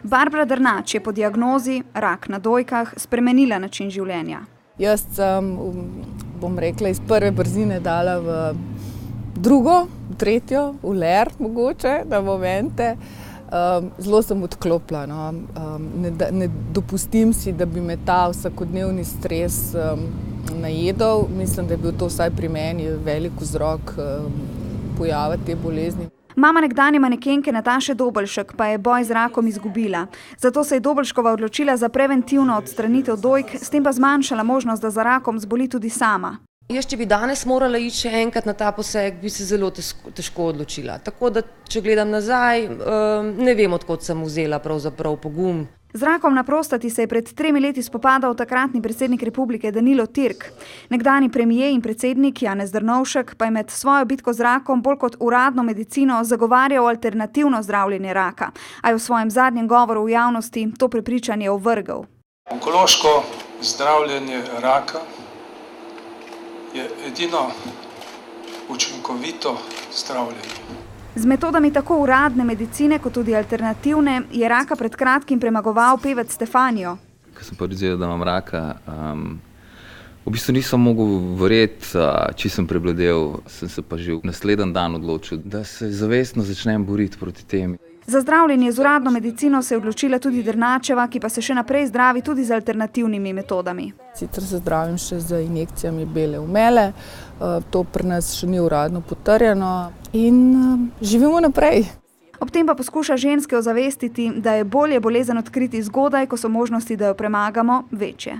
Barbara Drnač je po diagnozi rak na dojkah spremenila način življenja. Jaz sem, bom rekla, iz prve brzine dala v drugo, v tretjo, v ler mogoče, na momente. Zelo sem odklopila. No. Ne dopustim si, da bi me ta vsakodnevni stres najedel. Mislim, da je bil to vsaj pri meni velik vzrok pojava te bolezni. Mama nekdanje manekenke Nataše Dobelšek pa je boj z rakom izgubila. Zato se je Dobelškova odločila za preventivno odstranitev dojk, s tem pa zmanjšala možnost, da za rakom zboli tudi sama. Jaz, če bi danes morala iti še enkrat na ta poseg, bi se zelo težko odločila. Tako da, če gledam nazaj, ne vem, od kod sem vzela pravzaprav pogum. Z rakom na prostati se je pred 3 leti spopadal takratni predsednik republike Danilo Türk. Nekdanji premier in predsednik Janez Drnovšek pa je med svojo bitko z rakom bolj kot uradno medicino zagovarjal alternativno zdravljenje raka, a je v svojem zadnjem govoru v javnosti to prepričanje ovrgel. Onkološko zdravljenje raka je edino učinkovito zdravljenje. Z metodami tako uradne medicine kot tudi alternativne je raka pred kratkim premagoval pevec Stefanijo. Ko sem prvič izvedel, da imam raka, v bistvu nisem mogel verjeti, če sem prebledel, sem se pa že naslednji dan odločil, da se zavestno začnem boriti proti temi. Za zdravljenje z uradno medicino se je odločila tudi Drnačeva, ki pa se še naprej zdravi tudi z alternativnimi metodami. Sicer se zdravim še z injekcijami bele umele, to pri nas še ni uradno potrjeno in živimo naprej. Ob tem pa poskuša ženske ozavestiti, da je bolje bolezen odkriti zgodaj, ko so možnosti, da jo premagamo, večje.